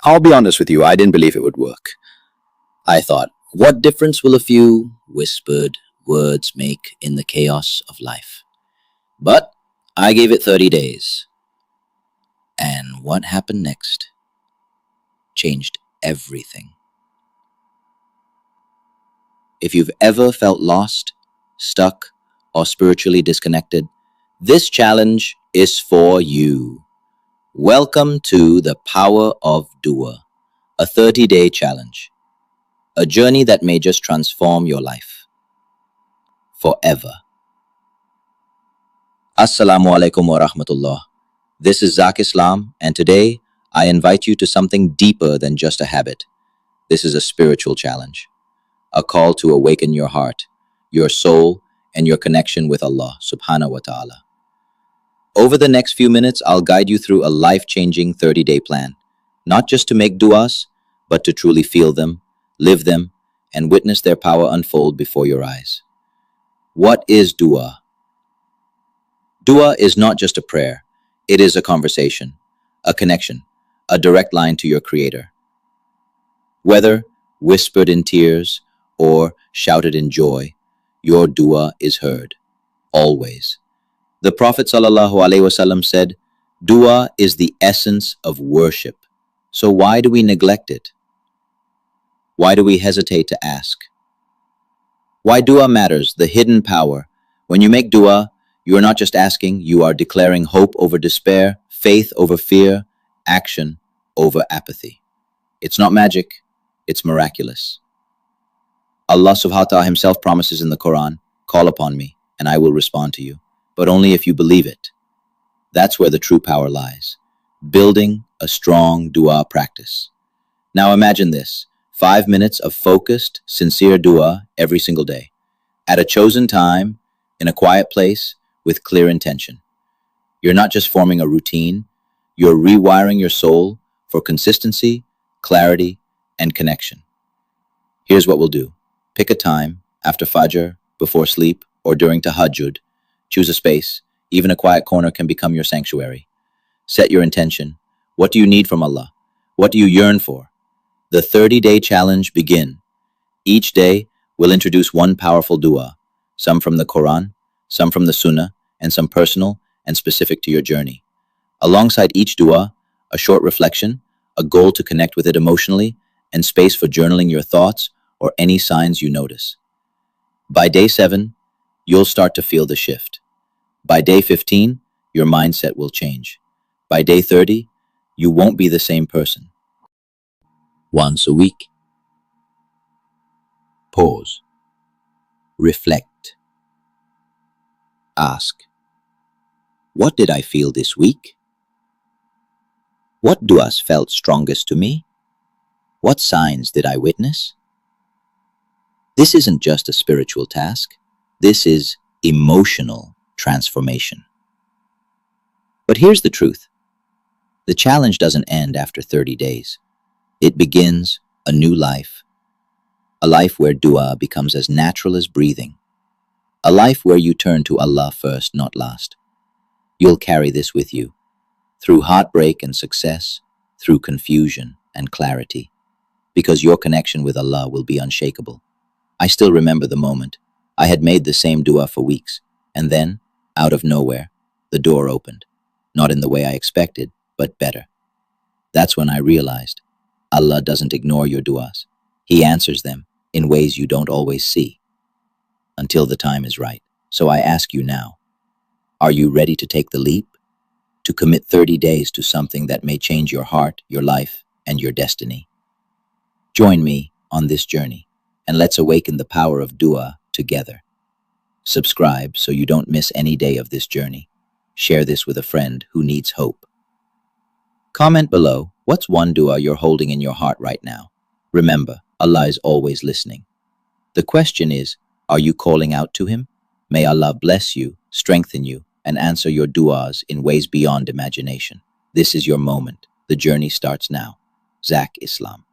I'll be honest with you, I didn't believe it would work. I thought, what difference will a few whispered words make in the chaos of life? But I gave it 30 days. And what happened next changed everything. If you've ever felt lost, stuck, or spiritually disconnected, this challenge is for you. Welcome to the Power of Dua, a 30-day challenge, a journey that may just transform your life forever. Assalamu alaikum wa rahmatullah. This is Zak Islam, and today I invite you to something deeper than just a habit. This is a spiritual challenge, a call to awaken your heart, your soul, and your connection with Allah subhanahu wa ta'ala. Over the next few minutes, I'll guide you through a life-changing 30-day plan, not just to make du'as, but to truly feel them, live them, and witness their power unfold before your eyes. What is du'a? Du'a is not just a prayer. It is a conversation, a connection, a direct line to your Creator. Whether whispered in tears or shouted in joy, your dua is heard, always. The Prophet ﷺ said, dua is the essence of worship. So why do we neglect it? Why do we hesitate to ask? Why dua matters, the hidden power. When you make dua, you are not just asking, you are declaring hope over despair, faith over fear, action over apathy. It's not magic, it's miraculous. Allah subhanahu wa ta'ala himself promises in the Quran, call upon me and I will respond to you, but only if you believe it. That's where the true power lies, building a strong dua practice. Now imagine this, 5 minutes of focused, sincere dua every single day, at a chosen time, in a quiet place, with clear intention. You're not just forming a routine, you're rewiring your soul for consistency, clarity, and connection. Here's what we'll do. Pick a time, after Fajr, before sleep, or during Tahajjud. Choose a space. Even a quiet corner can become your sanctuary. Set your intention. What do you need from Allah? What do you yearn for? The 30-day challenge begin. Each day, we'll introduce one powerful dua, some from the Quran, some from the Sunnah, and some personal and specific to your journey. Alongside each dua, a short reflection, a goal to connect with it emotionally, and space for journaling your thoughts or any signs you notice. By day 7, you'll start to feel the shift. By day 15, your mindset will change. By day 30, you won't be the same person. Once a week. Pause. Reflect. Ask, what did I feel this week? What du'as felt strongest to me? What signs did I witness? This isn't just a spiritual task. This is emotional transformation. But here's the truth. The challenge doesn't end after 30 days. It begins a new life. A life where dua becomes as natural as breathing. A life where you turn to Allah first, not last. You'll carry this with you, through heartbreak and success, through confusion and clarity, because your connection with Allah will be unshakable. I still remember the moment. I had made the same dua for weeks, and then, out of nowhere, the door opened. Not in the way I expected, but better. That's when I realized, Allah doesn't ignore your duas. He answers them in ways you don't always see, until the time is right. So I ask you now, are you ready to take the leap? To commit 30 days to something that may change your heart, your life, and your destiny? Join me on this journey, and let's awaken the power of dua together. Subscribe so you don't miss any day of this journey. Share this with a friend who needs hope. Comment below, what's one dua you're holding in your heart right now? Remember, Allah is always listening. The question is, are you calling out to Him? May Allah bless you, strengthen you, and answer your du'as in ways beyond imagination. This is your moment. The journey starts now. Zak Islam.